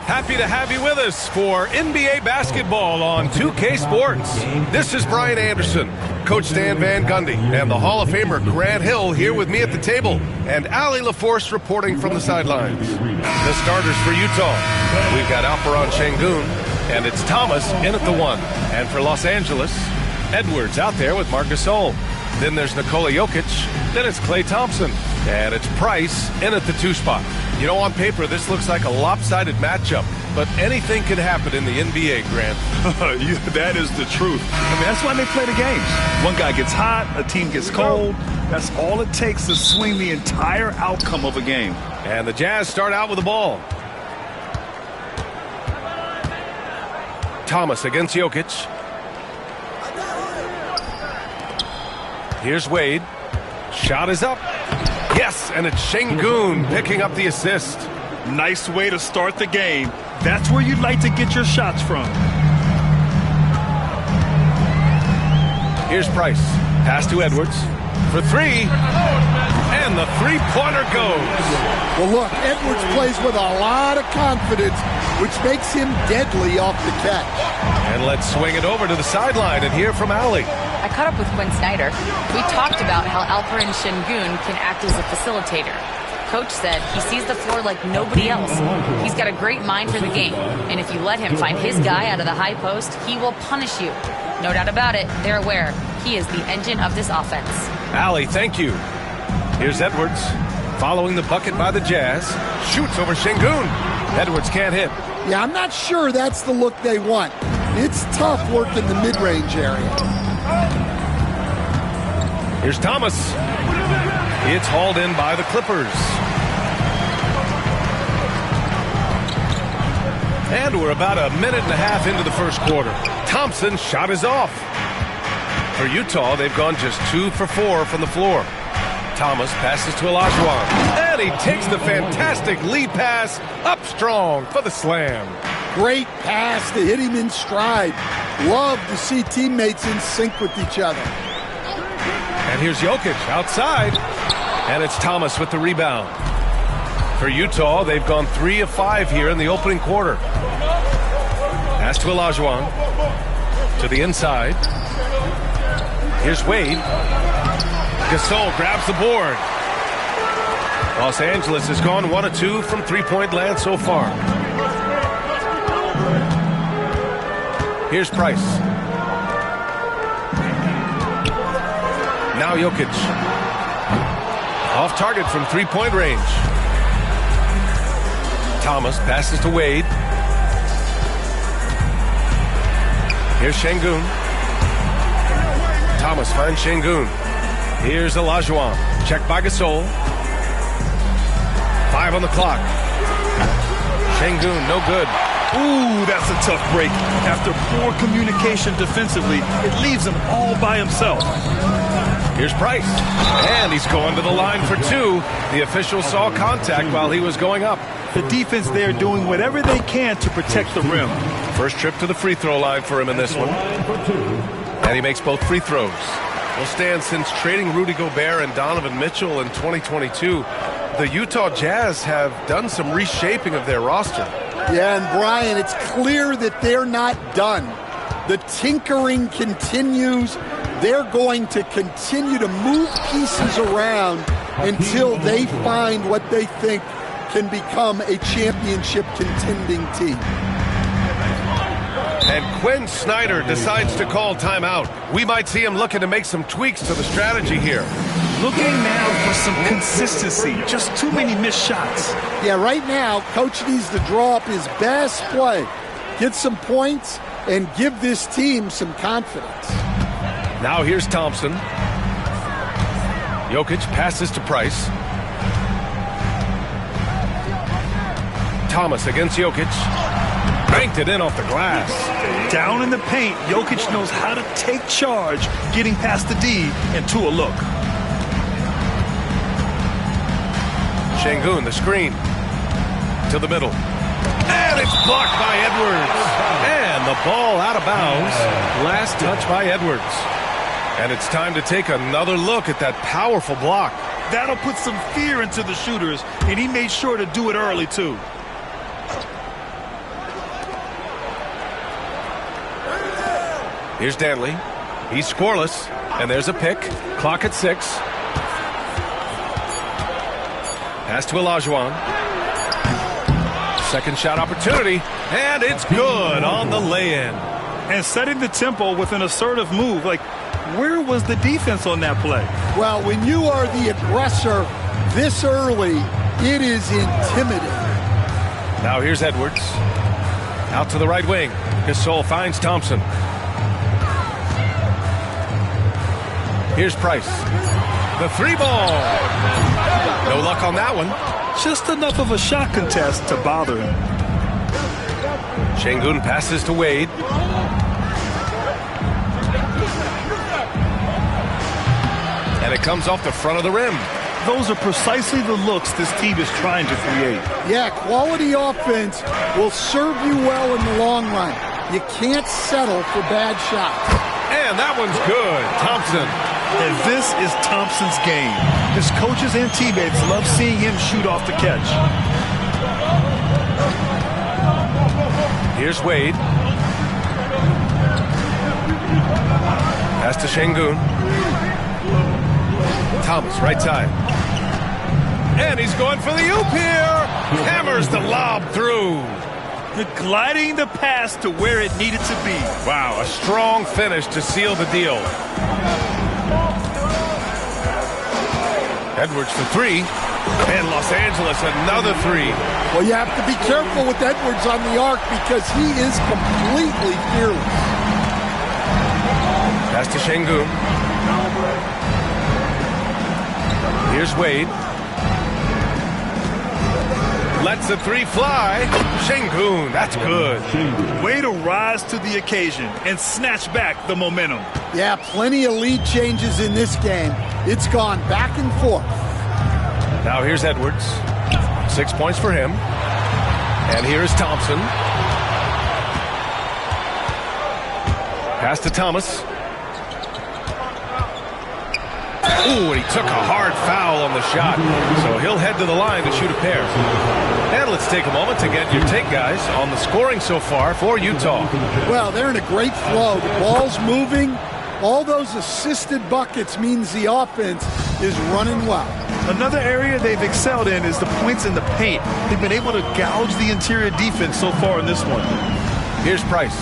Happy to have you with us for NBA basketball on 2K Sports. This is Brian Anderson, Coach Stan Van Gundy, and the Hall of Famer Grant Hill here with me at the table, and Allie LaForce reporting from the sidelines. The starters for Utah, we've got Alperen Sengun, and it's Thomas in at the 1. And for Los Angeles, Edwards out there with Marc Gasol. Then there's Nikola Jokic, then it's Klay Thompson, and it's Price in at the 2 spot. You know, on paper, this looks like a lopsided matchup, but anything can happen in the NBA, Grant. That is the truth. I mean, that's why they play the games. One guy gets hot, a team gets cold. That's all it takes to swing the entire outcome of a game. And the Jazz start out with the ball. Thomas against Jokic. Here's Wade. Shot is up. Yes, and it's Sengun picking up the assist. Nice way to start the game. That's where you'd like to get your shots from. Here's Price. Pass to Edwards for 3. And the three-pointer goes. Well, look, Edwards plays with a lot of confidence, which makes him deadly off the catch. And let's swing it over to the sideline and hear from Allie. I caught up with Quinn Snyder. We talked about how Alperen Sengun can act as a facilitator. Coach said he sees the floor like nobody else. He's got a great mind for the game, and if you let him find his guy out of the high post, he will punish you. No doubt about it, they're aware. He is the engine of this offense. Allie, thank you. Here's Edwards, following the bucket by the Jazz. Shoots over Sengun. Edwards can't hit. Yeah, I'm not sure that's the look they want. It's tough work in the mid-range area. Here's Thomas. It's hauled in by the Clippers. And we're about a minute and a half into the first quarter. Thompson's shot is off. For Utah, they've gone just 2 for 4 from the floor. Thomas passes to Olajuwon. And he takes the fantastic lead pass up strong for the slam. Great pass to hit him in stride. Love to see teammates in sync with each other. And here's Jokic outside. And it's Thomas with the rebound. For Utah, they've gone 3 of 5 here in the opening quarter. Pass to Olajuwon. To the inside. Here's Wade. Gasol grabs the board. Los Angeles has gone 1 of 2 from three-point land so far. Here's Price. Now Jokic. Off target from three-point range. Thomas passes to Wade. Here's Sengun. Thomas finds Sengun. Here's Olajuwon. Checked by Gasol. 5 on the clock. Sengun, no good. Ooh, that's a tough break. After poor communication defensively, it leaves him all by himself. Here's Price. And he's going to the line for 2. The official saw contact while he was going up. The defense there doing whatever they can to protect the rim. First trip to the free throw line for him in this one. And he makes both free throws. Well, Stan, since trading Rudy Gobert and Donovan Mitchell in 2022, the Utah Jazz have done some reshaping of their roster. Yeah, and Brian, it's clear that they're not done. The tinkering continues. They're going to continue to move pieces around until they find what they think can become a championship contending team. And Quinn Snyder decides to call timeout. We might see him looking to make some tweaks to the strategy here. Looking now for some consistency. Just too many missed shots. Yeah, right now, Coach needs to draw up his best play, get some points, and give this team some confidence. Now here's Thompson. Jokic passes to Price. Thomas against Jokic. Banked it in off the glass. Down in the paint, Jokic knows how to take charge, getting past the D and to a look. Sengun, the screen. To the middle. And it's blocked by Edwards. And the ball out of bounds. Last touch by Edwards. And it's time to take another look at that powerful block. That'll put some fear into the shooters, and he made sure to do it early, too. Here's Danley. He's scoreless, and there's a pick. Clock at 6. Pass to Olajuwon. Second shot opportunity, and it's good on the lay-in. And setting the tempo with an assertive move. Like, where was the defense on that play? Well, when you are the aggressor this early, it is intimidating. Now here's Edwards. Out to the right wing. Gasol finds Thompson. Here's Price. The 3-ball. No luck on that one. Just enough of a shot contest to bother him. Şengün passes to Wade. And it comes off the front of the rim. Those are precisely the looks this team is trying to create. Yeah, quality offense will serve you well in the long run. You can't settle for bad shots. And that one's good. Thompson. And this is Thompson's game. His coaches and teammates love seeing him shoot off the catch. Here's Wade. Pass to Şengün. Thomas, right side. And he's going for the oop here. Hammers the lob through. Gliding the pass to where it needed to be. Wow, a strong finish to seal the deal. Edwards for 3. And Los Angeles another 3. Well, you have to be careful with Edwards on the arc because he is completely fearless. Pass to Şengün. Here's Wade. Lets the 3 fly. Şengün, that's good. Way to rise to the occasion and snatch back the momentum. Yeah, plenty of lead changes in this game. It's gone back and forth. Now here's Edwards. 6 points for him. And here's Thompson. Pass to Thomas. Ooh, and he took a hard foul on the shot. So he'll head to the line to shoot a pair. And let's take a moment to get your take, guys, on the scoring so far for Utah. Well, they're in a great flow. The ball's moving. All those assisted buckets means the offense is running well. Another area they've excelled in is the points in the paint. They've been able to gouge the interior defense so far in this one. Here's Price.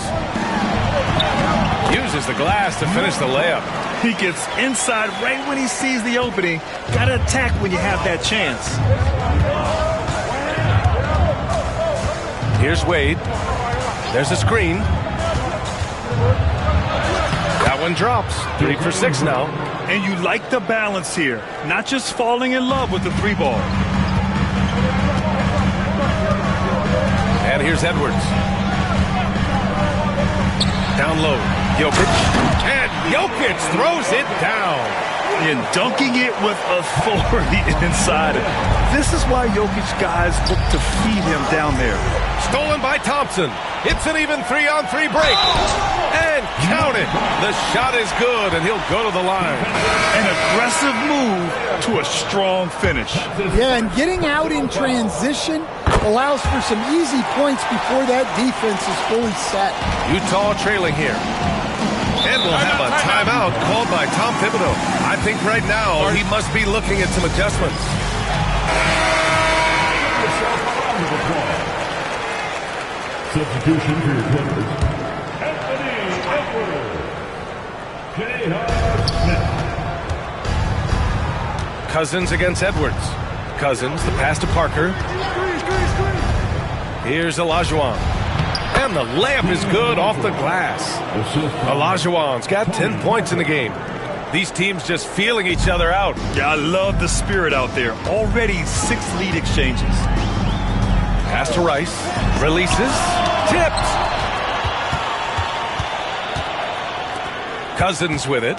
Uses the glass to finish the layup. He gets inside right when he sees the opening. Got to attack when you have that chance. Here's Wade. There's a screen. That one drops. 3 for 6 now. And you like the balance here. Not just falling in love with the 3-ball. And here's Edwards. Down low. Jokic. And Jokic throws it down. And dunking it with authority inside it. This is why Jokic guys look to feed him down there. Stolen by Thompson. It's an even 3-on-3 break. And count it. The shot is good, and he'll go to the line. An aggressive move to a strong finish. Yeah, and getting out in transition allows for some easy points before that defense is fully set. Utah trailing here. And we'll have a timeout called by Tom Thibodeau. I think right now he must be looking at some adjustments. Substitution for your players. Anthony Edwards. J.R. Smith. Cousins against Edwards. Cousins, the pass to Parker. Here's Olajuwon. And the layup is good off the glass. Olajuwon's got 10 points in the game. These teams just feeling each other out. Yeah, I love the spirit out there. Already 6 lead exchanges. Pass to Rice. Releases. Tipped. Cousins with it.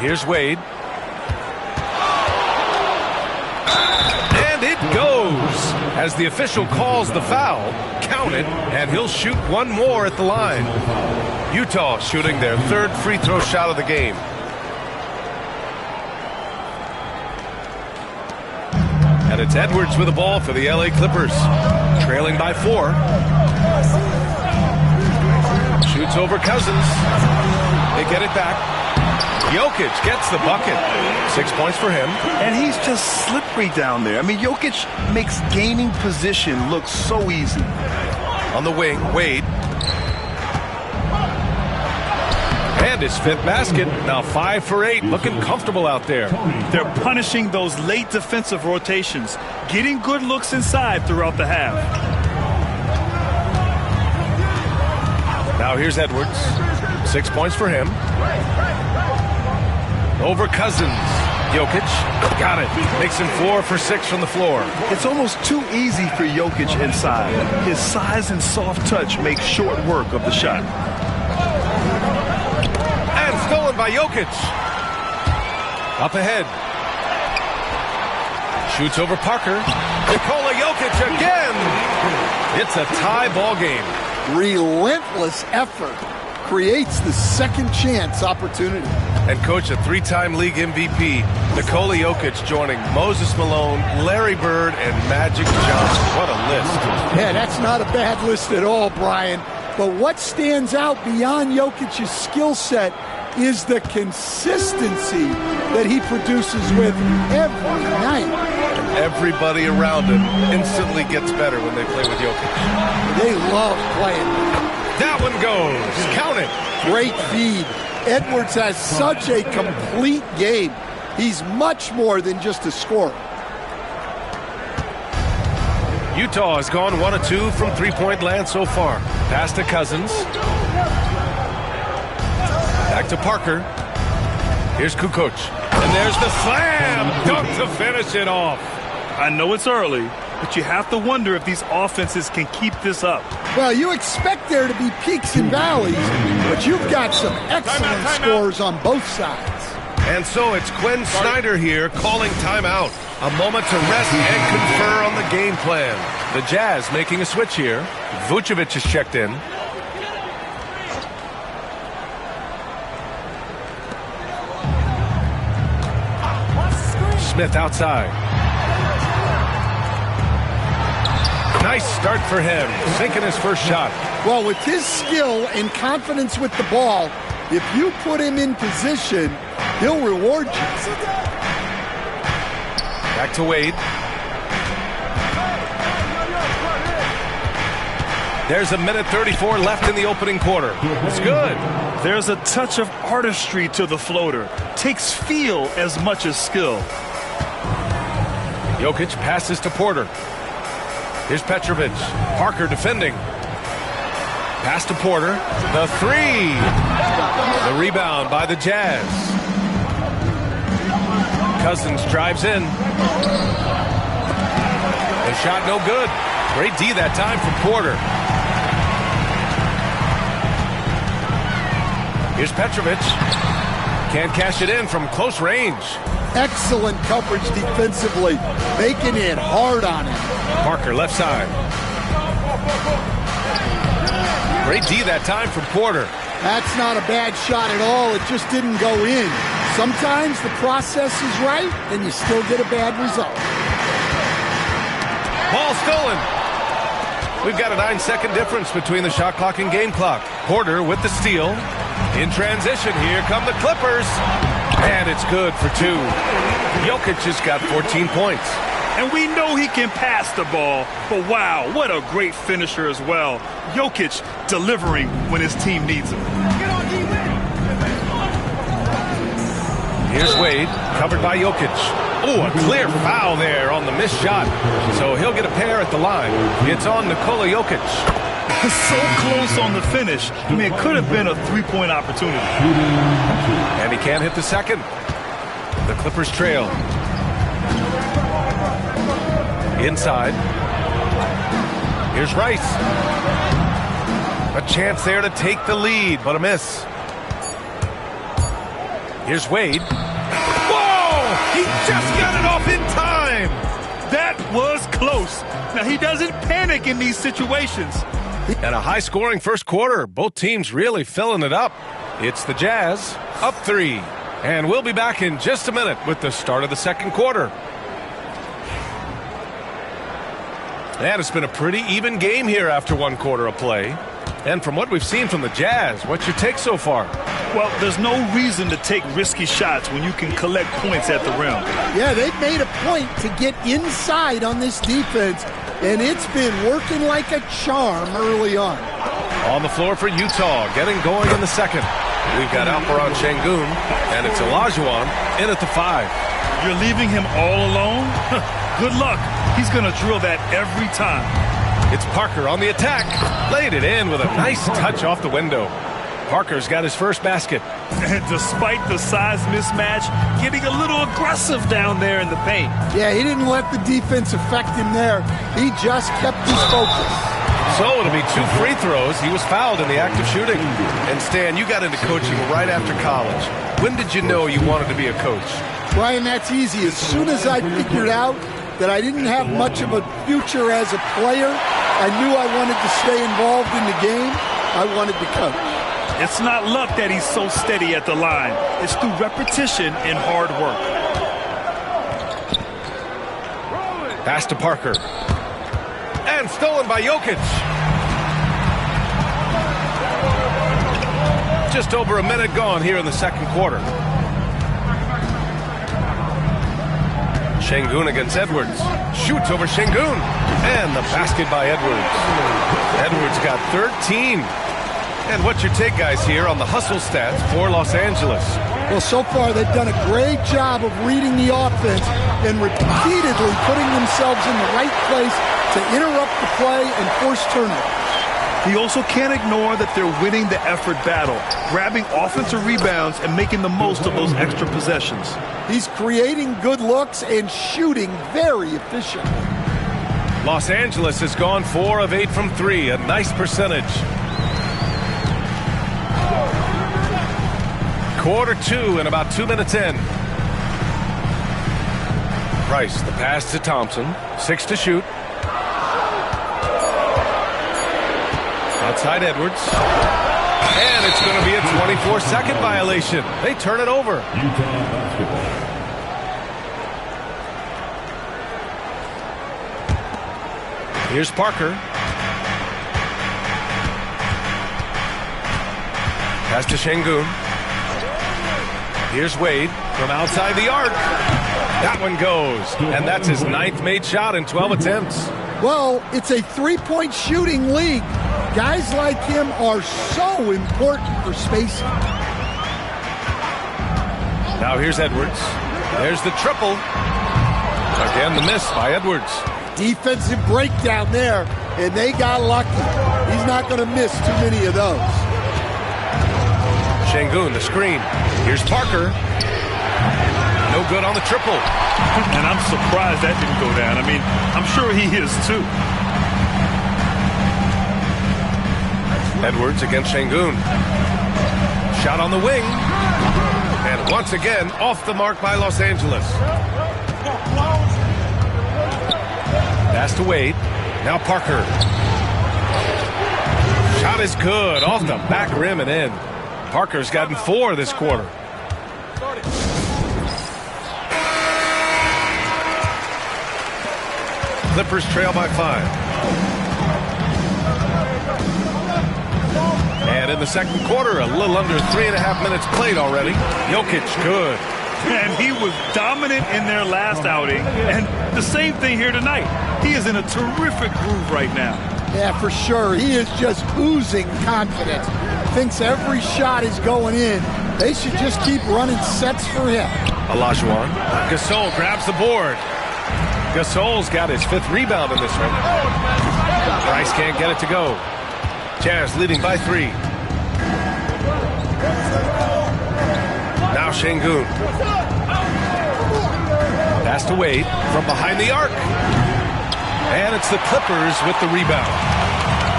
Here's Wade. And it goes. As the official calls the foul, count it, and he'll shoot one more at the line. Utah shooting their 3rd free throw shot of the game. And it's Edwards with the ball for the LA Clippers, trailing by 4. Shoots over Cousins. They get it back. Jokic gets the bucket. 6 points for him. And he's just slippery down there. I mean, Jokic makes gaining position look so easy. On the wing, Wade. And his 5th basket. Now 5 for 8. Looking comfortable out there. They're punishing those late defensive rotations, getting good looks inside throughout the half. Now here's Edwards. 6 points for him. Over Cousins. Jokic got it. Makes him 4 for 6 from the floor. It's almost too easy for Jokic inside. His size and soft touch make short work of the shot. And stolen by Jokic. Up ahead. Shoots over Parker. Nikola Jokic again. It's a tie ball game. Relentless effort creates the second chance opportunity. And coach, a 3-time league MVP, Nikola Jokic joining Moses Malone, Larry Bird, and Magic Johnson. What a list. Yeah, that's not a bad list at all, Brian. But what stands out beyond Jokic's skill set is the consistency that he produces with every night. And everybody around him instantly gets better when they play with Jokic. They love playing. That one goes. Count it. Great feed. Edwards has such a complete game. He's much more than just a scorer. Utah has gone 1 of 2 from three-point land so far. Pass to Cousins. Back to Parker. Here's Kukoc. And there's the slam dunk to finish it off. I know it's early, but you have to wonder if these offenses can keep this up. Well, you expect there to be peaks and valleys, but you've got some excellent scores on both sides. And so it's Quinn Snyder here calling timeout. A moment to rest and confer on the game plan. The Jazz making a switch here. Vucevic is checked in. Smith outside. Nice start for him, sinking his first shot. Well, with his skill and confidence with the ball, if you put him in position, he'll reward you. Back to Wade. There's a minute 34 left in the opening quarter. It's good. There's a touch of artistry to the floater. Takes feel as much as skill. Jokic passes to Porter. Here's Petrovic. Parker defending. Pass to Porter. The three. The rebound by the Jazz. Cousins drives in. The shot no good. Great D that time from Porter. Here's Petrovic. Can't cash it in from close range. Excellent coverage defensively, making it hard on him. Parker left side. Great D that time from Porter. That's not a bad shot at all. It just didn't go in. Sometimes the process is right, and you still get a bad result. Ball stolen. We've got a 9-second difference between the shot clock and game clock. Porter with the steal. In transition, here come the Clippers. And it's good for 2. Jokic has got 14 points. And we know he can pass the ball, but wow, what a great finisher as well. Jokic delivering when his team needs him. Here's Wade, covered by Jokic. Oh, a clear foul there on the missed shot. So he'll get a pair at the line. It's on Nikola Jokic. So close on the finish. I mean, it could have been a three-point opportunity. And he can't hit the second. The Clippers trail. Inside. Here's Rice. A chance there to take the lead, but a miss. Here's Wade. Whoa! He just got it off in time! That was close. Now, he doesn't panic in these situations. And a high-scoring first quarter. Both teams really filling it up. It's the Jazz, up 3. And we'll be back in just a minute with the start of the second quarter. And it's been a pretty even game here after one quarter of play. And from what we've seen from the Jazz, what's your take so far? Well, there's no reason to take risky shots when you can collect points at the rim. Yeah, they've made a point to get inside on this defense, and it's been working like a charm early on. On the floor for Utah, getting going in the second. We've got Alperen Sengun, and it's Olajuwon in at the 5. You're leaving him all alone? Good luck. He's going to drill that every time. It's Parker on the attack. Laid it in with a nice touch off the window. Parker's got his first basket. And despite the size mismatch, getting a little aggressive down there in the paint. Yeah, he didn't let the defense affect him there. He just kept his focus. So it'll be 2 free throws. He was fouled in the act of shooting. And Stan, you got into coaching right after college. When did you know you wanted to be a coach? Brian, that's easy. As soon as I figured out that I didn't have much of a future as a player, I knew I wanted to stay involved in the game. I wanted to coach. It's not luck that he's so steady at the line. It's through repetition and hard work. Pass to Parker. And stolen by Jokic. Just over a minute gone here in the second quarter. Sengun against Edwards. Shoots over Sengun. And the basket by Edwards. Edwards got 13. And what's your take, guys, here on the hustle stats for Los Angeles? Well, so far they've done a great job of reading the offense and repeatedly putting themselves in the right place to interrupt the play and force turnovers. He also can't ignore that they're winning the effort battle, grabbing offensive rebounds and making the most of those extra possessions. He's creating good looks and shooting very efficiently. Los Angeles has gone 4 of 8 from 3, a nice percentage. Quarter 2 and about 2 minutes in. Price, the pass to Thompson. 6 to shoot. Outside Edwards. And it's going to be a 24-second violation. They turn it over. Utah basketball. Here's Parker. Pass to Sengun. Here's Wade from outside the arc. That one goes. And that's his 9th made shot in 12 attempts. Well, it's a three-point shooting league. Guys like him are so important for spacing. Now here's Edwards. There's the triple. Again, the miss by Edwards. Defensive breakdown there, and they got lucky. He's not going to miss too many of those. Sengun, the screen. Here's Parker. No good on the triple. And I'm surprised that didn't go down. I mean, I'm sure he is too. Edwards against Sengun. Shot on the wing. And once again, off the mark by Los Angeles. Pass to Wade. Now Parker. Shot is good. Off the back rim and in. Parker's gotten 4 this quarter. Clippers trail by 5. And in the second quarter, a little under 3.5 minutes played already. Jokic, good. And he was dominant in their last outing. And the same thing here tonight. He is in a terrific groove right now. Yeah, for sure. He is just oozing confidence. Thinks every shot is going in. They should just keep running sets for him. Olajuwon. Gasol grabs the board. Gasol's got his 5th rebound in this one. Price can't get it to go. Jazz leading by 3. Now Sengun. Pass to Wade from behind the arc. And it's the Clippers with the rebound.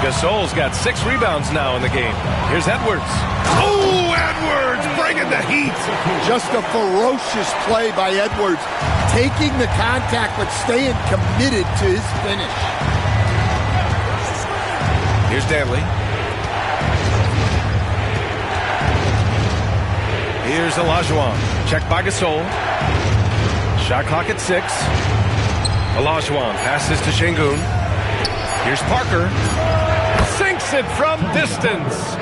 Gasol's got 6 rebounds now in the game. Here's Edwards. Oh, Edwards bringing the heat. Just a ferocious play by Edwards. Taking the contact, but staying committed to his finish. Here's Danley. Here's Olajuwon. Checked by Gasol. Shot clock at 6. Olajuwon passes to Sengun. Here's Parker. sinks it from distance.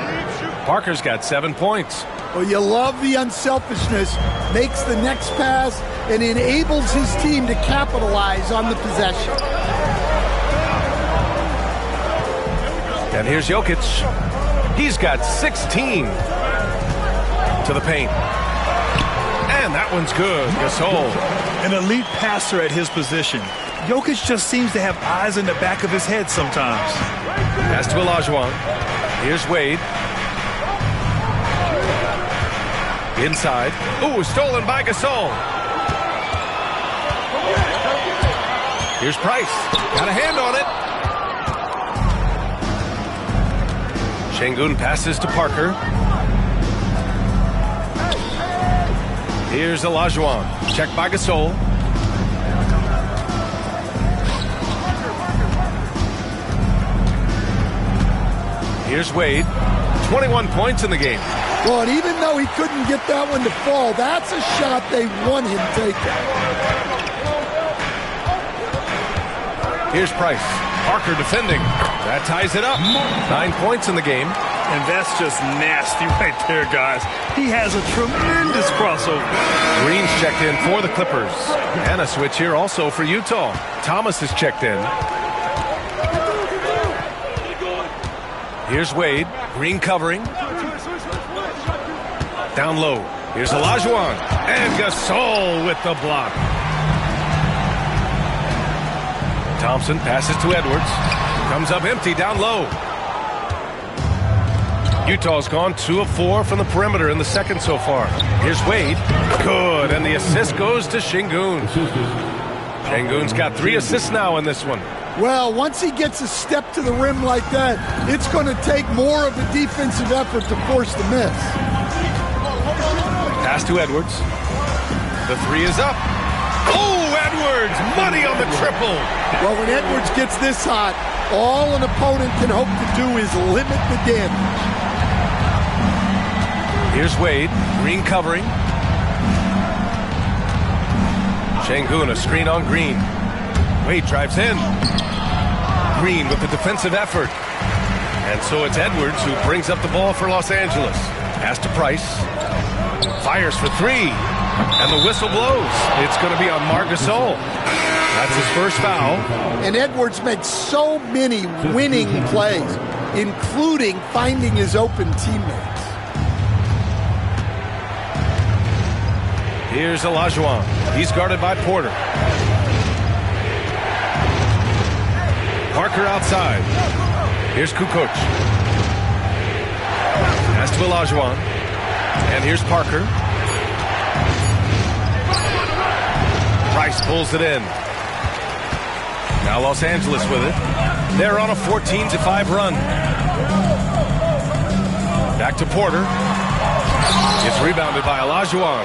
Parker's got 7 points. Well, you love the unselfishness, makes the next pass, and enables his team to capitalize on the possession. And here's Jokic. He's got 16 to the paint. And that one's good. Gasol. An elite passer at his position. Jokic just seems to have eyes in the back of his head sometimes. Pass to Olajuwon. Here's Wade. Inside. Ooh, stolen by Gasol. Here's Price. Got a hand on it. Şengün passes to Parker. Here's Olajuwon. Checked by Gasol. Here's Wade. 21 points in the game. Well, and even though he couldn't get that one to fall, that's a shot they want him taking. Here's Price. Parker defending. That ties it up. 9 points in the game. And that's just nasty right there, guys. He has a tremendous crossover. Green's checked in for the Clippers. And a switch here also for Utah. Thomas is checked in. Here's Wade. Green covering. Down low. Here's Olajuwon. And Gasol with the block. Thompson passes to Edwards. Comes up empty down low. Utah's gone 2 of 4 from the perimeter in the second so far. Here's Wade. Good. And the assist goes to Şengün. Şengün's got 3 assists now in this one. Well, once he gets a step to the rim like that, it's going to take more of a defensive effort to force the miss. Pass to Edwards. The 3 is up. Oh, Edwards! Money on the triple. Well, when Edwards gets this hot, all an opponent can hope to do is limit the damage. Here's Wade. Green covering. Şengün, a screen on Green. Wade drives in. Green with the defensive effort. And so it's Edwards who brings up the ball for Los Angeles. Pass to Price. Fires for 3. And the whistle blows. It's going to be on Marc Gasol. That's his first foul. And Edwards makes so many winning plays, including finding his open teammates. Here's Olajuwon. He's guarded by Porter. Parker outside. Here's Kukoc. Pass to Olajuwon. And here's Parker. Price pulls it in. Now Los Angeles with it. They're on a 14-5 run. Back to Porter. It's rebounded by Olajuwon.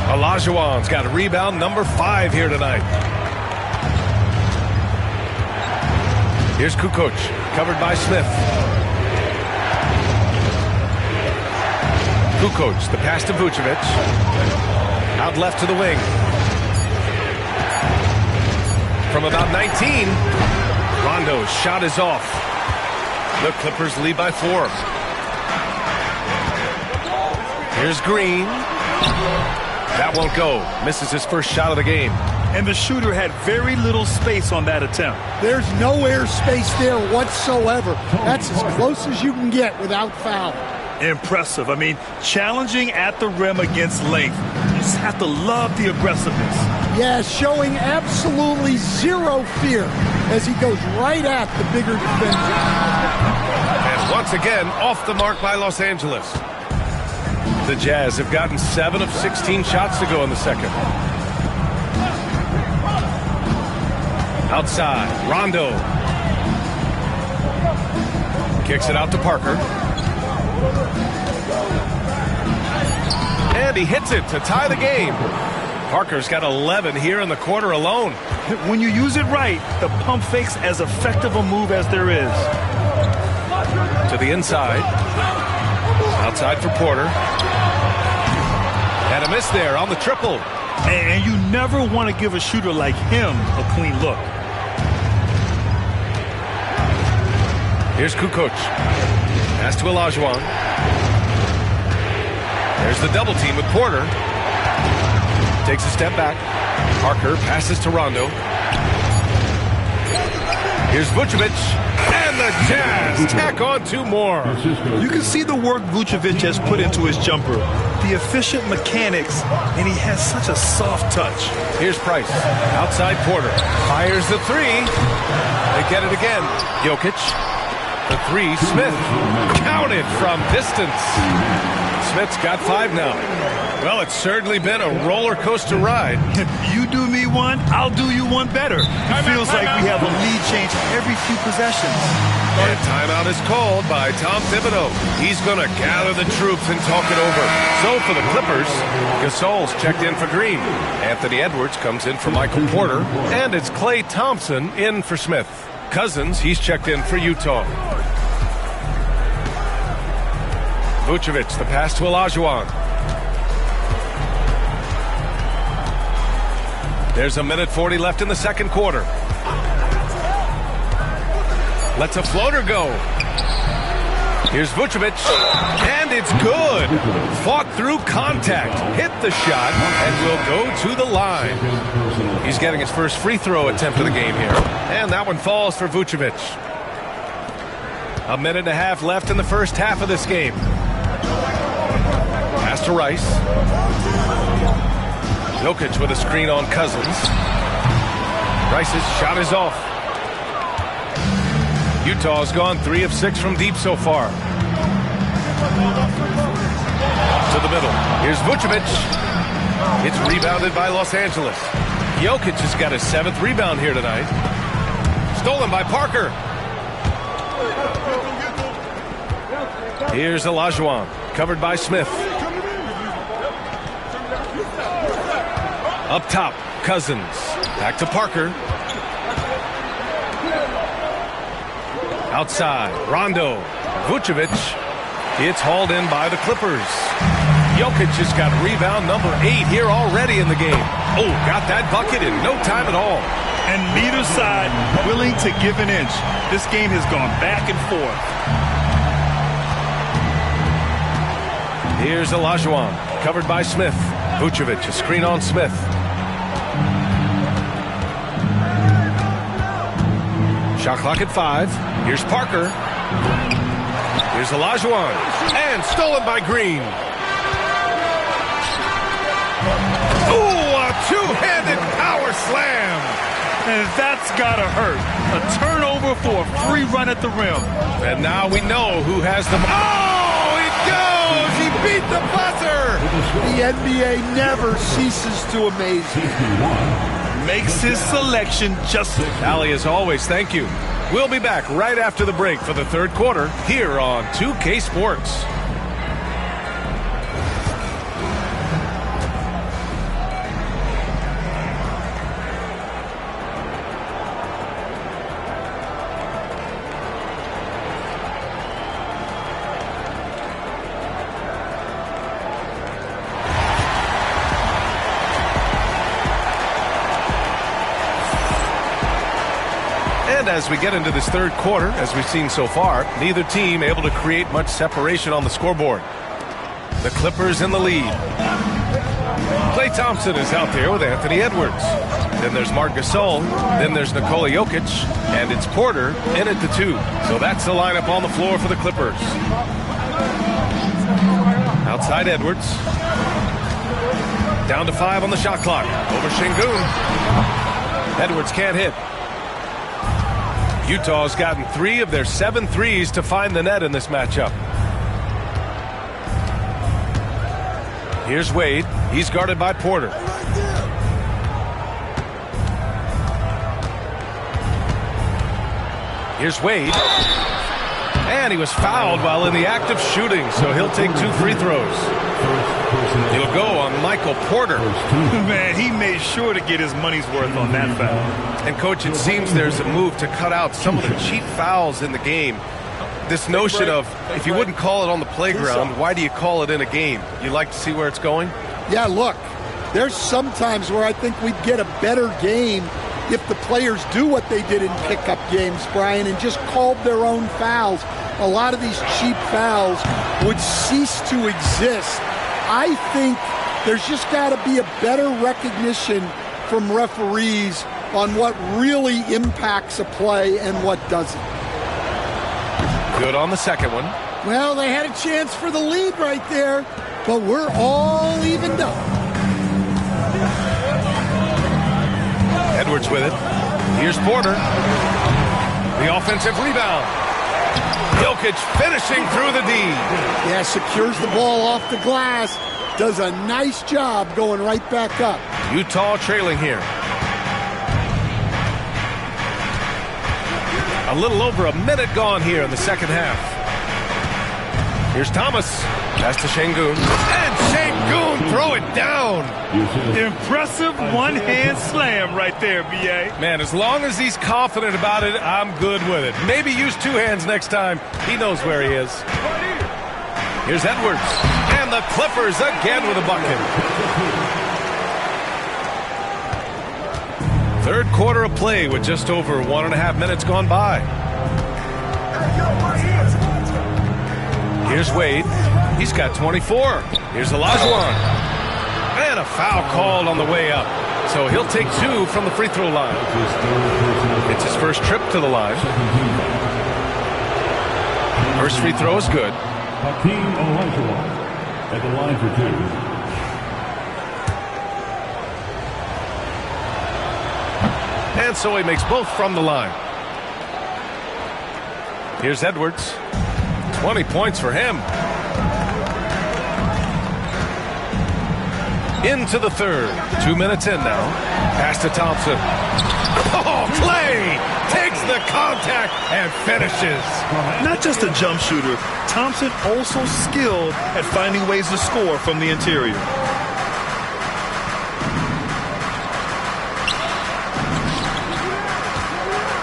Olajuwon's got a rebound number 5 here tonight. Here's Kukoc, covered by Smith. Kukoc, the pass to Vucevic. Out left to the wing. From about 19, Rondo's shot is off. The Clippers lead by 4. Here's Green. That won't go. Misses his first shot of the game. And the shooter had very little space on that attempt. There's no air space there whatsoever. That's as close as you can get without foul. Impressive. I mean, challenging at the rim against length. You just have to love the aggressiveness. Yeah, showing absolutely zero fear as he goes right at the bigger defender. And once again, off the mark by Los Angeles. The Jazz have gotten 7 of 16 shots to go in the second. Outside, Rondo. Kicks it out to Parker. And he hits it to tie the game. Parker's got 11 here in the quarter alone. When you use it right, the pump fake's as effective a move as there is. To the inside. Outside for Porter. And a miss there on the triple. And you never want to give a shooter like him a clean look. Here's Kukoc. Pass to Olajuwon. There's the double team with Porter. Takes a step back. Parker passes to Rondo. Here's Vucevic. And the Jazz tack on 2 more. You can see the work Vucevic has put into his jumper. The efficient mechanics, and he has such a soft touch. Here's Price. Outside Porter. Fires the 3. They get it again. Jokic. The 3. Smith. Counted from distance. Smith's got 5 now. Well, it's certainly been a roller coaster ride. If you do me one, I'll do you one better. It feels like we have a lead change every few possessions. And timeout is called by Tom Thibodeau. He's going to gather the troops and talk it over. So for the Clippers, Gasol's checked in for Green. Anthony Edwards comes in for Michael Porter. And it's Klay Thompson in for Smith. Cousins, he's checked in for Utah. Vucevic, the pass to Olajuwon. There's 1:40 left in the second quarter. Lets a floater go. Here's Vucevic, and it's good. Fought through contact, hit the shot, and will go to the line. He's getting his first free throw attempt of the game here, and that one falls for Vucevic. 1.5 left in the first half of this game. Pass to Rice. Jokic with a screen on Cousins. Rice's shot is off. Utah's gone 3 of 6 from deep so far. To the middle. Here's Vucevic. It's rebounded by Los Angeles. Jokic has got his 7th rebound here tonight. Stolen by Parker. Here's Olajuwon. Covered by Smith. Up top, Cousins. Back to Parker. Outside, Rondo. Vucevic. It's hauled in by the Clippers. Jokic has got rebound number 8 here already in the game. Oh, got that bucket in no time at all. And neither side willing to give an inch. This game has gone back and forth. Here's Olajuwon. Covered by Smith. Vucevic, a screen on Smith. Shot clock at 5. Here's Parker. Here's Olajuwon. And stolen by Green. Ooh, a two-handed power slam. And that's gotta hurt. A turnover for a free run at the rim. And now we know who has the... Oh, he goes! He beat the buzzer! The NBA never ceases to amaze me. Makes his selection just... Allie, as always, thank you. We'll be back right after the break for the third quarter here on 2K Sports. As we get into this third quarter, as we've seen so far, neither team able to create much separation on the scoreboard. The Clippers in the lead. Klay Thompson is out there with Anthony Edwards. Then there's Marc Gasol. Then there's Nikola Jokic. And it's Porter in at the 2. So that's the lineup on the floor for the Clippers. Outside Edwards. Down to 5 on the shot clock. Over Şengün. Edwards can't hit. Utah's gotten 3 of their 7 threes to find the net in this matchup. Here's Wade. He's guarded by Porter. Here's Wade. And he was fouled while in the act of shooting, so he'll take 2 free throws. He'll go on Michael Porter. Man, he made sure to get his money's worth on that foul. And, Coach, it seems there's a move to cut out some of the cheap fouls in the game. This notion of, if you wouldn't call it on the playground, why do you call it in a game? You like to see where it's going? Yeah, look, there's some times where I think we'd get a better game if the players do what they did in pickup games, Brian, and just called their own fouls. A lot of these cheap fouls would cease to exist. I think there's just got to be a better recognition from referees on what really impacts a play and what doesn't. Good on the second one. Well, they had a chance for the lead right there, but we're all evened up. Edwards with it. Here's Porter. The offensive rebound. Jokic finishing through the D. Yeah, secures the ball off the glass. Does a nice job going right back up. Utah trailing here. A little over a minute gone here in the second half. Here's Thomas. Pass to Şengün. And Şengün throw it down. Impressive one-hand slam right there, B.A. Man, as long as he's confident about it, I'm good with it. Maybe use two hands next time. He knows where he is. Here's Edwards. And the Clippers again with a bucket. Third quarter of play with just over 1.5 minutes gone by. Here's Wade. He's got 24. Here's Olajuwon. And a foul called on the way up. So he'll take 2 from the free throw line. It's his first trip to the line. First free throw is good. Hakeem Olajuwon at the line for 2. And so he makes both from the line. Here's Edwards. 20 points for him. Into the third. 2 minutes in now. Pass to Thompson. Oh, Clay takes the contact and finishes. Not just a jump shooter, Thompson also skilled at finding ways to score from the interior.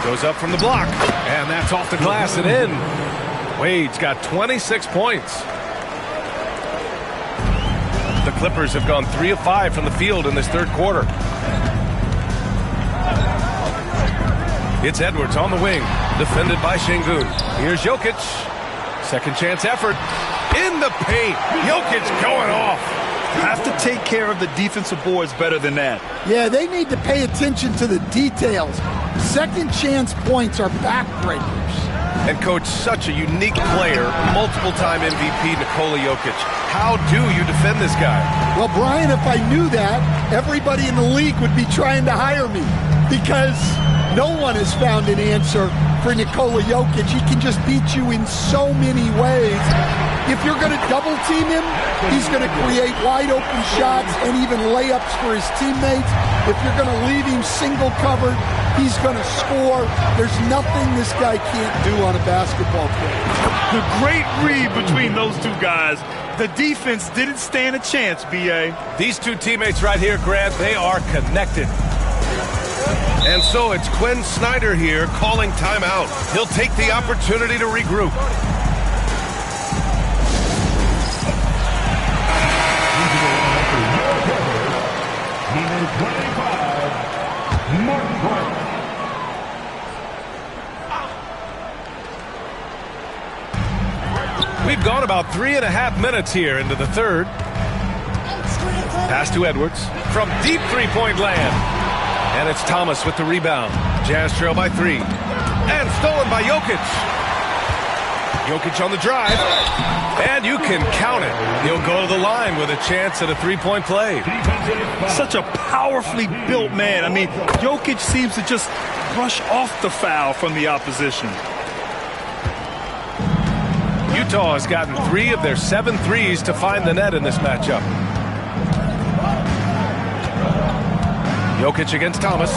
Goes up from the block, and that's off the glass and in. Wade's got 26 points. The Clippers have gone 3 of 5 from the field in this third quarter. It's Edwards on the wing, defended by Şengün. Here's Jokic. Second chance effort. In the paint. Jokic going off. Have to take care of the defensive boards better than that. Yeah, they need to pay attention to the details. Second chance points are backbreakers. And coach, such a unique player, multiple-time MVP Nikola Jokic. How do you defend this guy? Well, Brian, if I knew that, everybody in the league would be trying to hire me because no one has found an answer for Nikola Jokic. He can just beat you in so many ways. If you're going to double team him, he's going to create wide open shots and even layups for his teammates. If you're going to leave him single covered, he's going to score. There's nothing this guy can't do on a basketball court. The great read between those two guys. The defense didn't stand a chance, B.A. These two teammates right here, Grant, they are connected. And so it's Quinn Snyder here calling timeout. He'll take the opportunity to regroup. Number 25, Mark Brown. We've gone about 3.5 minutes here into the third. Pass to Edwards from deep three-point land. And it's Thomas with the rebound. Jazz trail by 3. And stolen by Jokic. Jokic on the drive. And you can count it. He'll go to the line with a chance at a three-point play. Such a powerfully built man. I mean, Jokic seems to just brush off the foul from the opposition. Utah has gotten 3 of their 7 threes to find the net in this matchup. Jokic against Thomas.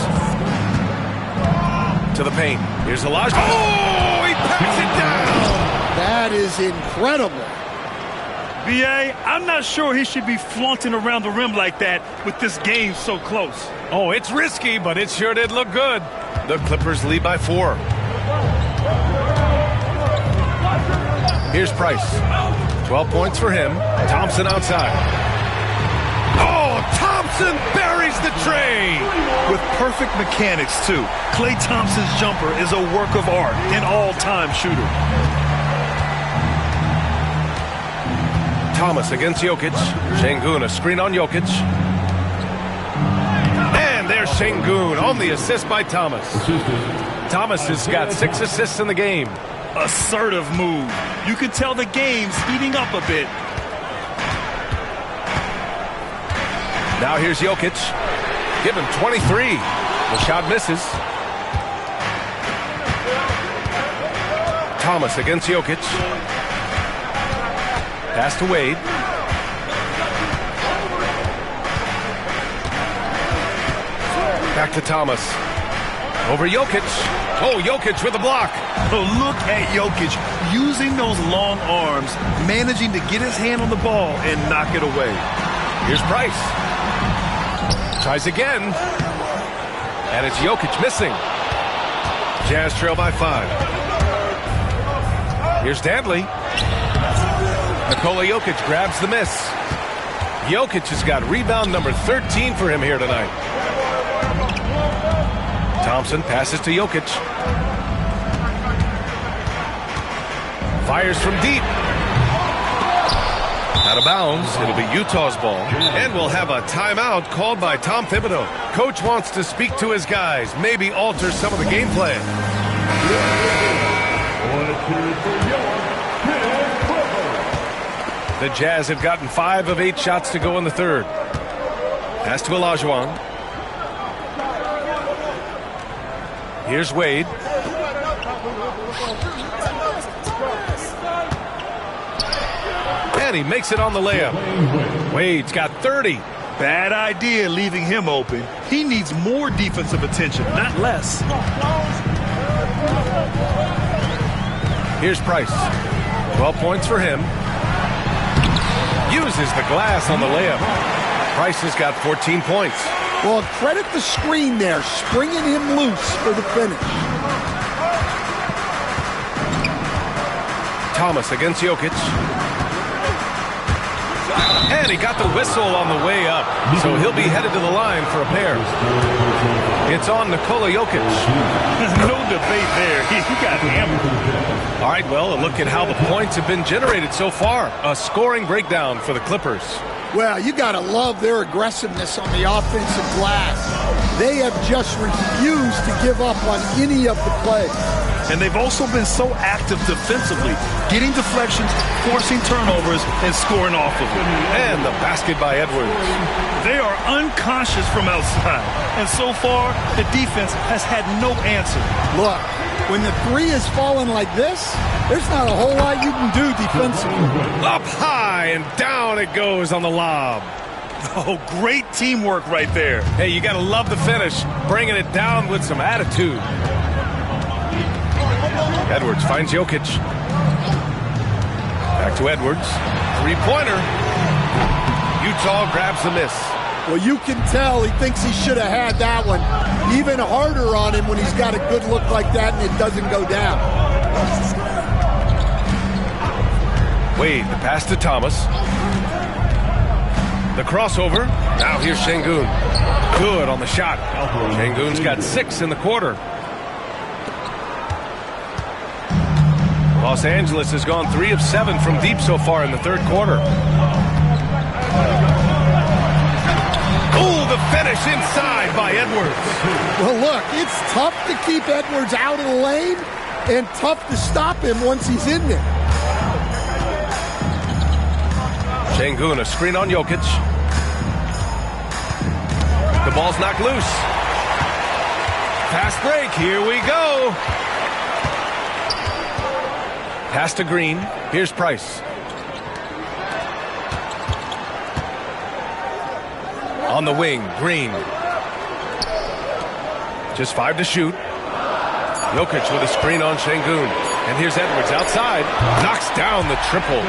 To the paint. Here's Olajuwon. Oh, he packs it down. That is incredible. B.A., I'm not sure he should be flaunting around the rim like that with this game so close. Oh, it's risky, but it sure did look good. The Clippers lead by 4. Here's Price. 12 points for him. Thompson outside. Oh, Thompson buries the tray. With perfect mechanics, too. Klay Thompson's jumper is a work of art, an all-time shooter. Thomas against Jokic. Şengün, a screen on Jokic. And there's Şengün on the assist by Thomas. Thomas has got 6 assists in the game. Assertive move. You can tell the game's heating up a bit. Now here's Jokic. Give him 23. The shot misses. Thomas against Jokic. Pass to Wade. Back to Thomas. Over Jokic. Oh, Jokic with a block. Oh, look at Jokic using those long arms, managing to get his hand on the ball and knock it away. Here's Price. Tries again. And it's Jokic missing. Jazz trail by 5. Here's Dantley. Nikola Jokic grabs the miss. Jokic has got rebound number 13 for him here tonight. Thompson passes to Jokic. Fires from deep. Out of bounds. It'll be Utah's ball. And we'll have a timeout called by Tom Thibodeau. Coach wants to speak to his guys, maybe alter some of the game plan. The Jazz have gotten 5 of 8 shots to go in the third. Pass to Olajuwon. Here's Wade. And he makes it on the layup. Wade's got 30. Bad idea leaving him open. He needs more defensive attention, not less. Here's Price. 12 points for him. Uses the glass on the layup. Price has got 14 points. Well, credit the screen there, springing him loose for the finish. Thomas against Jokic. And he got the whistle on the way up, so he'll be headed to the line for a pair. It's on Nikola Jokic. No debate there. He got hammered. All right, well, a look at how the points have been generated so far. A scoring breakdown for the Clippers. Well, you got to love their aggressiveness on the offensive glass. They have just refused to give up on any of the plays. And they've also been so active defensively, getting deflections, forcing turnovers, and scoring off of them. And the basket by Edwards. They are unconscious from outside. And so far, the defense has had no answer. Look, when the three is falling like this, there's not a whole lot you can do defensively. Up high and down it goes on the lob. Oh, great teamwork right there. Hey, you got to love the finish, bringing it down with some attitude. Edwards finds Jokic. Back to Edwards. Three-pointer. Utah grabs the miss. Well, you can tell he thinks he should have had that one. Even harder on him when he's got a good look like that and it doesn't go down. Wade, the pass to Thomas. The crossover. Now here's Şengün. Good on the shot. Şengün's got 6 in the quarter. Los Angeles has gone 3 of 7 from deep so far in the third quarter. Oh, the finish inside by Edwards. Well, look, it's tough to keep Edwards out of the lane and tough to stop him once he's in there. Şengün, a screen on Jokic. The ball's knocked loose. Fast break, here we go. Pass to Green. Here's Price. On the wing, Green. Just 5 to shoot. Jokic with a screen on Şengün. And here's Edwards outside. Knocks down the triple.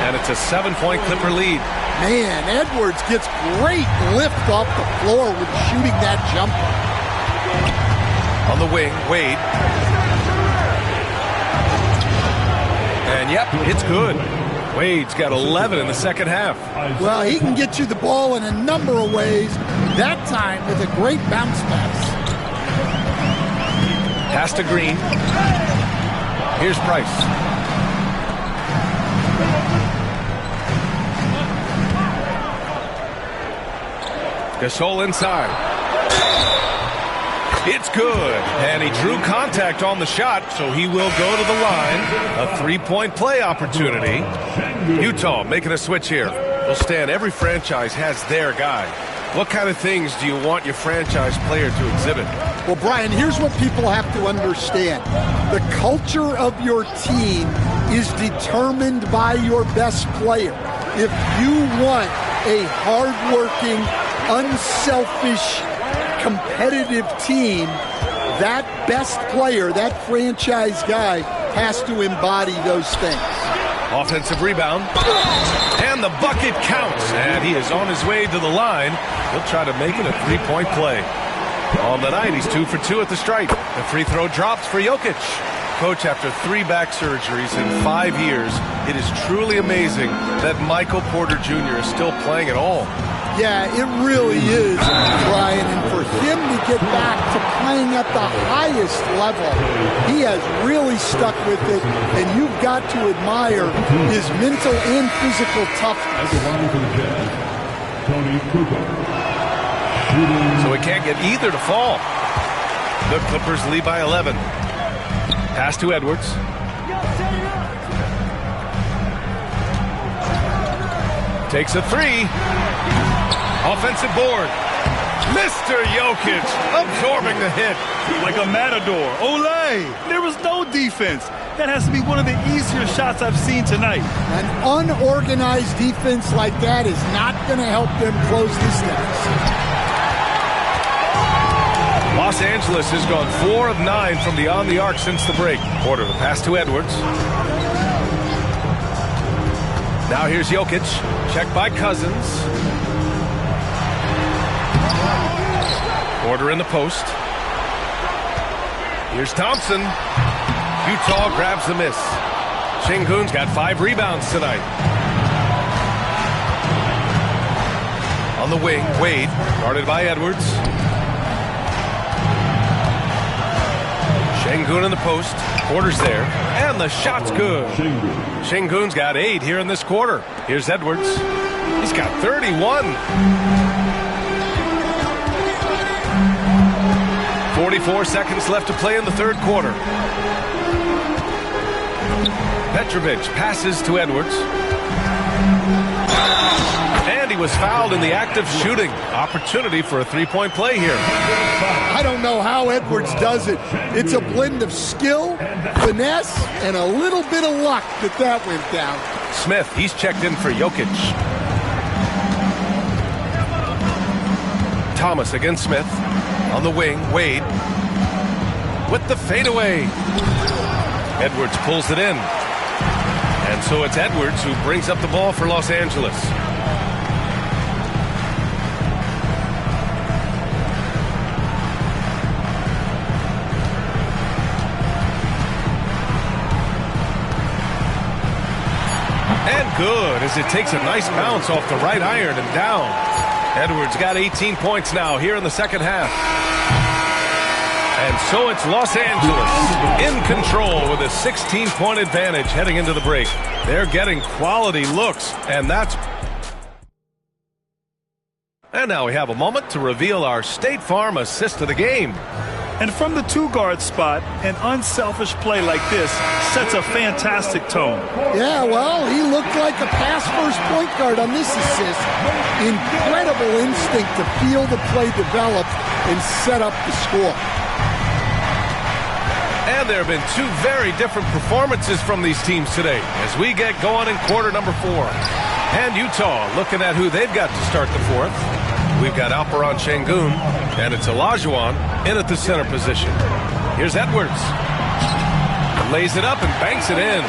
And it's a 7-point Clipper lead. Man, Edwards gets great lift off the floor with shooting that jumper. On the wing, Wade. And yep, it's good. Wade's got 11 in the second half. Well, he can get you the ball in a number of ways, that time with a great bounce pass. Pass to Green. Here's Price. Gasol inside. It's good, and he drew contact on the shot, so he will go to the line. A three-point play opportunity. Utah making a switch here. Well, Stan, every franchise has their guy. What kind of things do you want your franchise player to exhibit? Well, Brian, here's what people have to understand. The culture of your team is determined by your best player. If you want a hardworking, unselfish, competitive team, that best player, that franchise guy, has to embody those things. Offensive rebound. And the bucket counts. And he is on his way to the line. He'll try to make it a three-point play. On the night, he's 2 for 2 at the stripe. The free throw drops for Jokic. Coach, after 3 back surgeries in 5 years, it is truly amazing that Michael Porter Jr. is still playing at all. Yeah, it really is, Brian. And for him to get back to playing at the highest level, he has really stuck with it. And you've got to admire his mental and physical toughness. So he can't get either to fall. The Clippers lead by 11. Pass to Edwards. Takes a three. Offensive board. Mr. Jokic absorbing the hit. Like a matador. Olay! There was no defense. That has to be one of the easier shots I've seen tonight. An unorganized defense like that is not going to help them close this deficit. Los Angeles has gone 4 of 9 from beyond the arc since the break. Porter, the pass to Edwards. Now here's Jokic. Checked by Cousins. Porter in the post. Here's Thompson. Utah grabs the miss. Şengün's got 5 rebounds tonight. On the wing, Wade, guarded by Edwards. Şengün in the post. Porter's there. And the shot's good. Şengün's got 8 here in this quarter. Here's Edwards. He's got 31. 44 seconds left to play in the third quarter. Petrovic passes to Edwards. And he was fouled in the act of shooting. Opportunity for a three-point play here. I don't know how Edwards does it. It's a blend of skill, finesse, and a little bit of luck that went down. Smith, he's checked in for Jokic. Thomas against Smith. On the wing, Wade. With the fadeaway. Edwards pulls it in. And so it's Edwards who brings up the ball for Los Angeles. And good, as it takes a nice bounce off the right iron and down. Edwards got 18 points now here in the second half. And so it's Los Angeles in control with a 16-point advantage heading into the break. They're getting quality looks, and that's... And now we have a moment to reveal our State Farm assist of the game. And from the two-guard spot, an unselfish play like this sets a fantastic tone. Yeah, well, he looked like a pass-first point guard on this assist. Incredible instinct to feel the play develop and set up the score. And there have been 2 very different performances from these teams today as we get going in quarter number 4. And Utah looking at who they've got to start the fourth. We've got Alperen Şengün, and it's Olajuwon in at the center position. Here's Edwards. Lays it up and banks it in.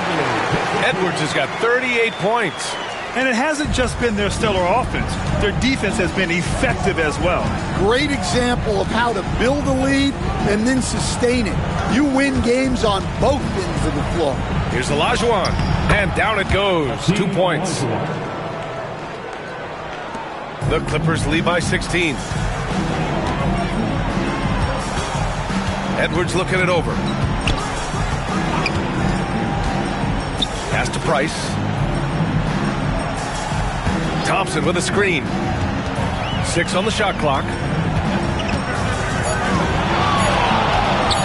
Edwards has got 38 points. And it hasn't just been their stellar offense. Their defense has been effective as well. Great example of how to build a lead and then sustain it. You win games on both ends of the floor. Here's Olajuwon. And down it goes. 2 points. The Clippers lead by 16. Edwards looking it over. Pass to Price. Thompson with a screen. 6 on the shot clock.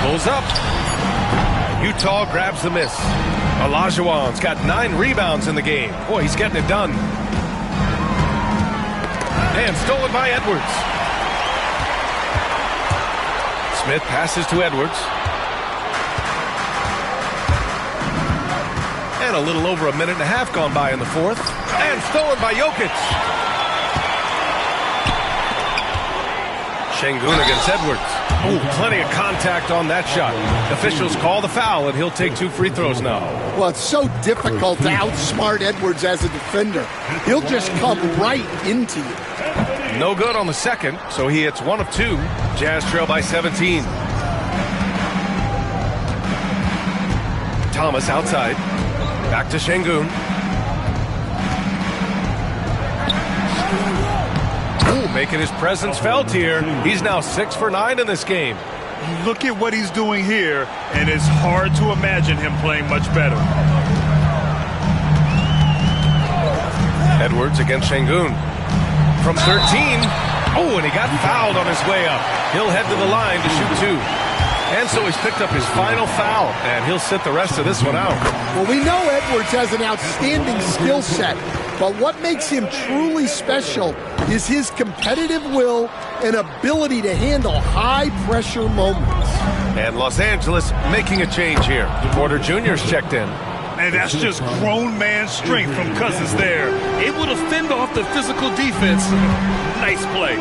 Pulls up. Utah grabs the miss. Olajuwon's got 9 rebounds in the game. Boy, he's getting it done. And stolen by Edwards. Smith passes to Edwards. And a little over a minute and a half gone by in the fourth. And stolen by Jokic. Şengün against Edwards. Oh, plenty of contact on that shot. Officials call the foul, and he'll take 2 free throws now. Well, it's so difficult to outsmart Edwards as a defender. He'll just come right into you. No good on the second, so he hits 1 of 2. Jazz trail by 17. Thomas outside. Back to Şengün. Making his presence felt here. He's now 6 for 9 in this game. Look at what he's doing here, and it's hard to imagine him playing much better. Edwards against Şengün. From 13. Oh, and he got fouled on his way up. He'll head to the line to shoot 2. And so he's picked up his final foul, and he'll sit the rest of this one out. Well, we know Edwards has an outstanding skill set, but what makes him truly special is his competitive will and ability to handle high-pressure moments. And Los Angeles making a change here. Porter Jr.'s checked in. And that's just grown man strength from Cousins there. Able to fend off the physical defense. Nice play.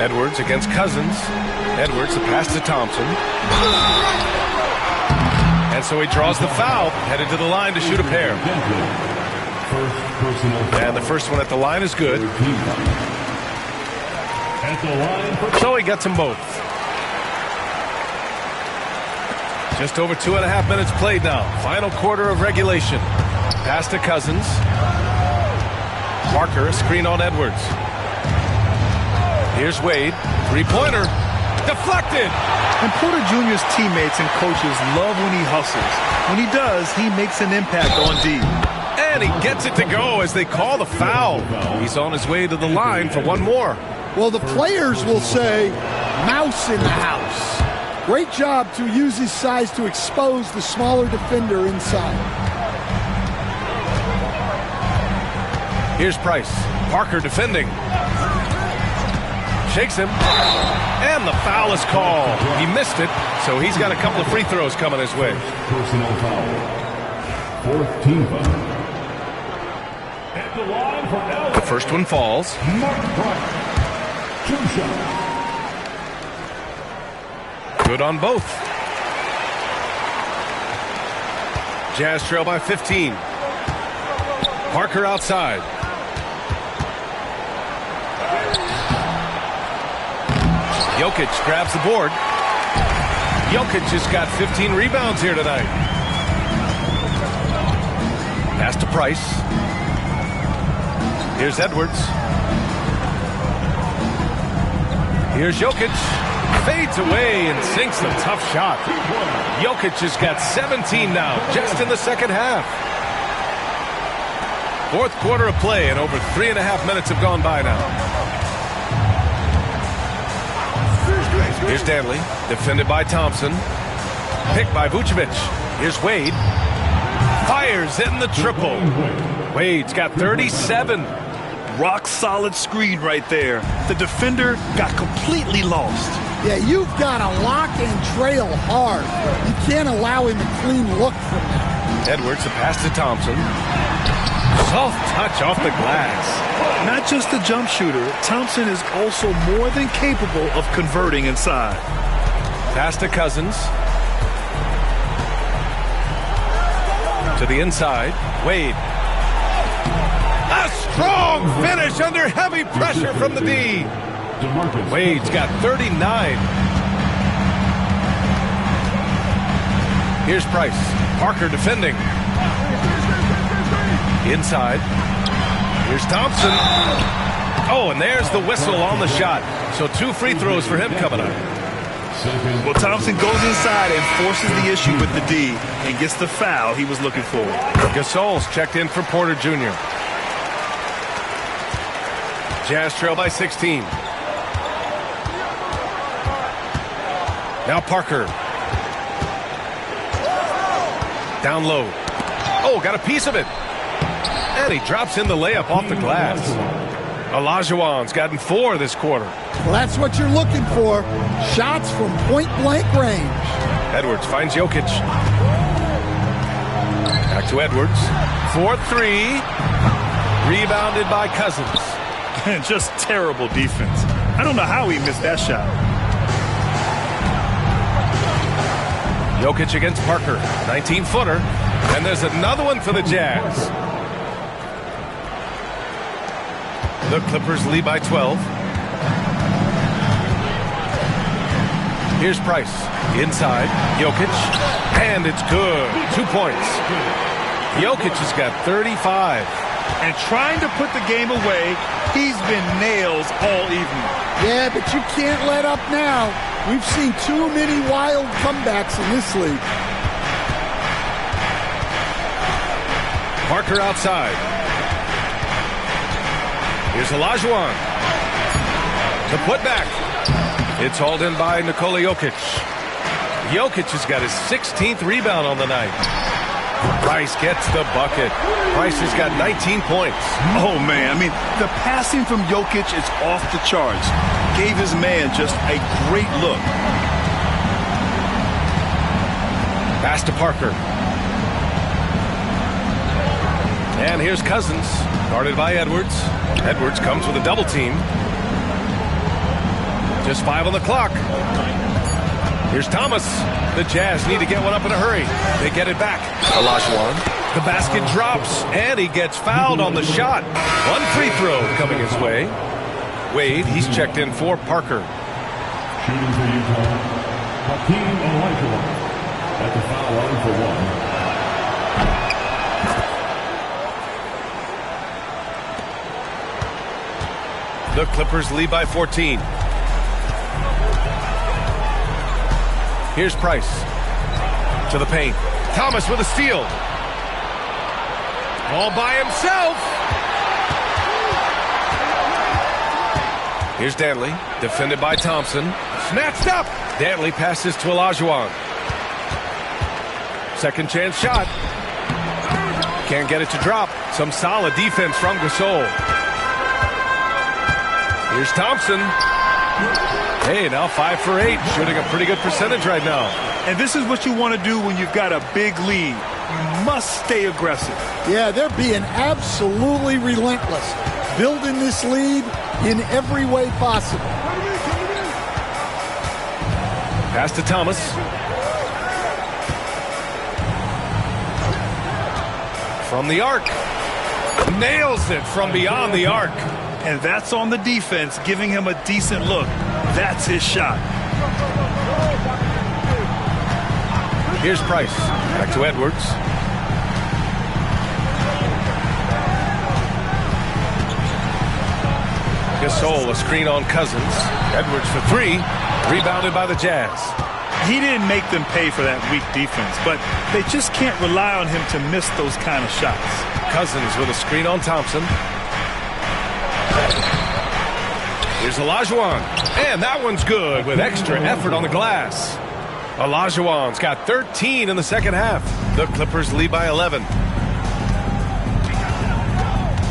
Edwards against Cousins. Edwards, the pass to Thompson. And so he draws the foul, headed to the line to shoot a pair. And the first one at the line is good. So he gets them both. Just over 2.5 minutes played now. Final quarter of regulation. Pass to Cousins. Parker, a screen on Edwards. Here's Wade. Three-pointer. Deflected. And Porter Jr.'s teammates and coaches love when he hustles. When he does, he makes an impact on D. And he gets it to go as they call the foul. He's on his way to the line for one more. Well, the players will say, mouse in the house. Great job to use his size to expose the smaller defender inside. Here's Price. Parker defending. Shakes him. And the foul is called. He missed it, so he's got a couple of free throws coming his way. Personal foul. 4th team foul. At the line for L. The first one falls. Mark Price. 2 shots. Good on both. Jazz trail by 15. Parker outside. Jokic grabs the board. Jokic has got 15 rebounds here tonight. Pass to Price. Here's Edwards. Here's Jokic. Fades away and sinks a tough shot. Jokic has got 17 now, just in the second half. Fourth quarter of play, and over 3.5 minutes have gone by now. Here's Danley, defended by Thompson. Picked by Vucevic. Here's Wade. Fires in the triple. Wade's got 37. Rock solid screen right there. The defender got completely lost. Yeah, you've got to lock and trail hard. You can't allow him a clean look from that. Edwards, a pass to Thompson. Soft touch off the glass. Not just a jump shooter, Thompson is also more than capable of converting inside. Pass to Cousins. To the inside, Wade. A strong finish under heavy pressure from the D. Wade's got 39. Here's Price. Parker defending. Inside. Here's Thompson. Oh, and there's the whistle on the shot. So 2 free throws for him coming up. Well, Thompson goes inside and forces the issue with the D and gets the foul he was looking for. Gasol's checked in for Porter Jr. Jazz trail by 16. Now Parker. Down low. Oh, got a piece of it. And he drops in the layup off the glass. Olajuwon's gotten 4 this quarter. Well, that's what you're looking for. Shots from point-blank range. Edwards finds Jokic. Back to Edwards. 4-3. Rebounded by Cousins. Just terrible defense. I don't know how he missed that shot. Jokic against Parker. 19-footer. And there's another one for the Jazz. The Clippers lead by 12. Here's Price. Inside. Jokic. And it's good. 2 points. Jokic has got 35. And trying to put the game away, he's been nails all evening. Yeah, but you can't let up now. We've seen too many wild comebacks in this league. Parker outside. Here's Olajuwon. The putback. It's hauled in by Nikola Jokic. Jokic has got his 16th rebound on the night. Price gets the bucket. Price has got 19 points. Oh, man. I mean, the passing from Jokic is off the charts. Gave his man just a great look. Pass to Parker. And here's Cousins, guarded by Edwards. Edwards comes with a double team. Just 5 on the clock. Here's Thomas. The Jazz need to get one up in a hurry. They get it back. Olajuwon. The basket drops, and he gets fouled on the shot. 1 free throw coming his way. Wade, he's checked in for Parker. Shooting for Utah, Hakeem Olajuwon at the foul line for 1. The Clippers lead by 14. Here's Price. To the paint. Thomas with a steal. All by himself. Here's Dantley. Defended by Thompson. Snatched up. Dantley passes to Olajuwon. Second chance shot. Can't get it to drop. Some solid defense from Gasol. Here's Thompson. Hey, now 5 for 8. Shooting a pretty good percentage right now. And this is what you want to do when you've got a big lead. You must stay aggressive. Yeah, they're being absolutely relentless. Building this lead in every way possible. Pass to Thomas. From the arc. Nails it from beyond the arc. And that's on the defense, giving him a decent look. That's his shot. Here's Price. Back to Edwards. Gasol, a screen on Cousins. Edwards for 3. Rebounded by the Jazz. He didn't make them pay for that weak defense, but they just can't rely on him to miss those kind of shots. Cousins with a screen on Thompson. Here's Olajuwon. And that one's good with extra effort on the glass. Olajuwon's got 13 in the second half. The Clippers lead by 11.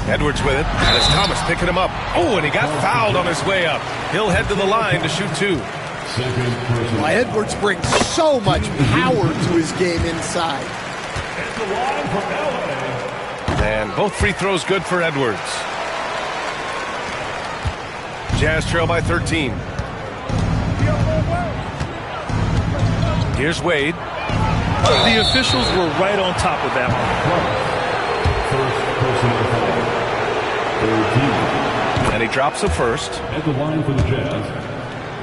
Edwards with it. And it's Thomas picking him up. Oh, and he got fouled on his way up. He'll head to the line to shoot 2. Well, Edwards brings so much power to his game inside. And both free throws good for Edwards. Jazz trail by 13. Here's Wade. The officials were right on top of that First personal foul. And he drops the first. At the line for the Jazz,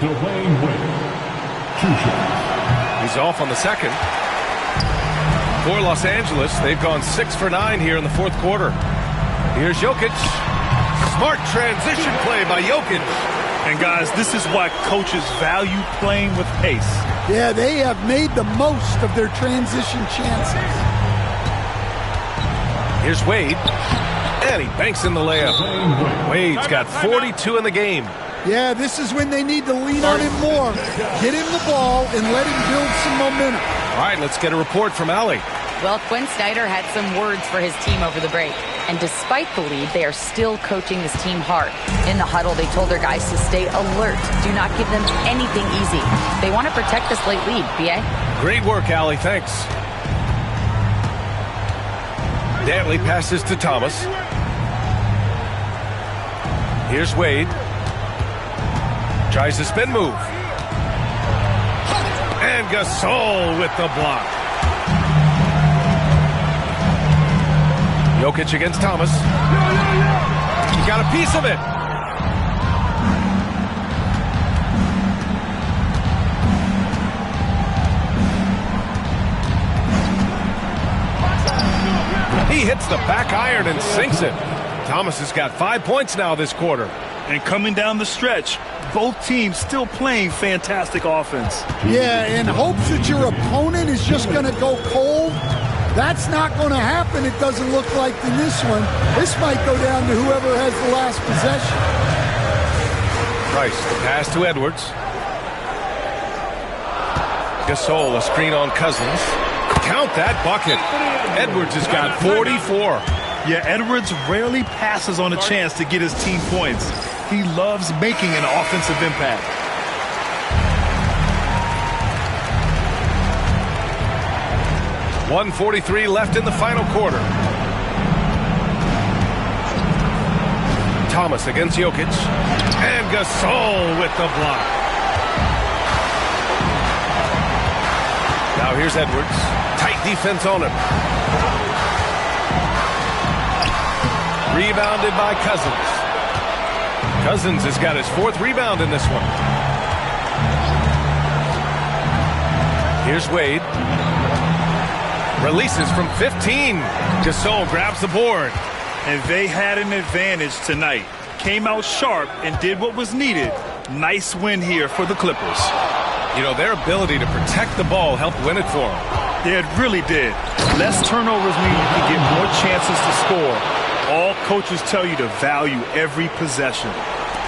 Dwayne Wade. 2 shots. He's off on the second. For Los Angeles, they've gone 6 for 9 here in the fourth quarter. Here's Jokic. Smart transition play by Jokic. And guys, this is why coaches value playing with pace. Yeah, they have made the most of their transition chances. Here's Wade. And he banks in the layup. Wade's got 42 in the game. Yeah, this is when they need to lean on him more. Get him the ball and let him build some momentum. All right, let's get a report from Allie. Well, Quinn Snyder had some words for his team over the break. And despite the lead, they are still coaching this team hard. In the huddle, they told their guys to stay alert. Do not give them anything easy. They want to protect this late lead, B.A. Great work, Allie. Thanks. Dantley passes to Thomas. Here's Wade. Tries the spin move. And Gasol with the block. Jokic against Thomas. He got a piece of it. He hits the back iron and sinks it. Thomas has got 5 points now this quarter. And coming down the stretch, both teams still playing fantastic offense. Yeah, in hopes that your opponent is just going to go cold. That's not going to happen, it doesn't look like, in this one. This might go down to whoever has the last possession. Price, the pass to Edwards. Gasol, a screen on Cousins. Count that bucket. Edwards has got 44. Yeah, Edwards rarely passes on a chance to get his team points. He loves making an offensive impact. .143 left in the final quarter. Thomas against Jokic. And Gasol with the block. Now here's Edwards. Tight defense on him. Rebounded by Cousins. Cousins has got his 4th rebound in this one. Here's Wade. Releases from 15. Gasol grabs the board. And they had an advantage tonight. Came out sharp and did what was needed. Nice win here for the Clippers. You know, their ability to protect the ball helped win it for them. Yeah, it really did. Less turnovers mean you can get more chances to score. All coaches tell you to value every possession.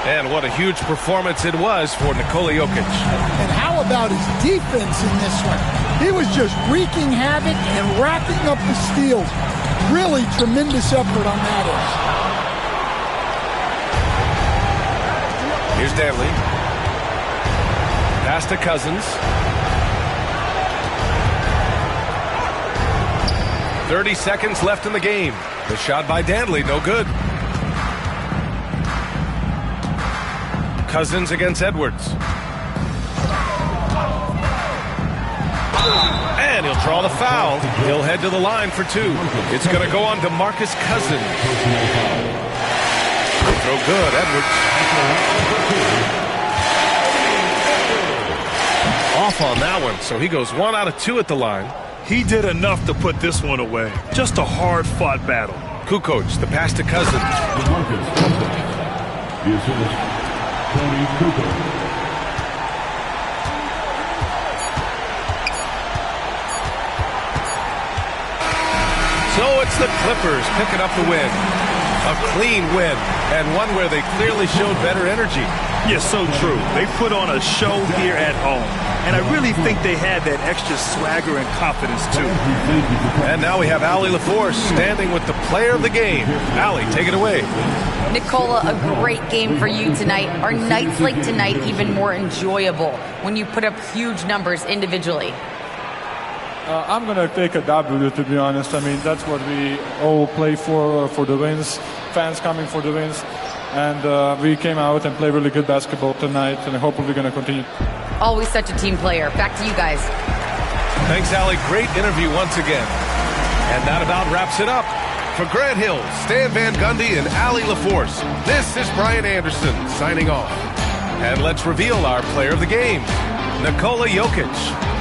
And what a huge performance it was for Nikola Jokic. And how about his defense in this one? He was just wreaking havoc and racking up the steals. Really tremendous effort on that end. Here's Dantley. Pass to Cousins. 30 seconds left in the game. The shot by Dantley, no good. Cousins against Edwards. And he'll draw the foul. He'll head to the line for 2. It's going to go on to Marcus Cousins. Throw good, Edwards. Off on that one, so he goes 1 out of 2 at the line. He did enough to put this one away. Just a hard-fought battle. Kukoc, the pass to Cousins. So it's the Clippers picking up the win. A clean win, and one where they clearly showed better energy. Yes, so true. They put on a show here at home. And I really think they had that extra swagger and confidence, too. And now we have Allie LaForce standing with the player of the game. Allie, take it away. Nicola, a great game for you tonight. Are nights like tonight even more enjoyable when you put up huge numbers individually? I'm going to take a W, to be honest. I mean, that's what we all play for the wins. Fans coming for the wins. And we came out and played really good basketball tonight, and hopefully we're going to continue. Always such a team player. Back to you guys. Thanks, Allie. Great interview once again. And that about wraps it up. For Grant Hill, Stan Van Gundy, and Allie LaForce, this is Brian Anderson signing off. And let's reveal our player of the game, Nikola Jokic.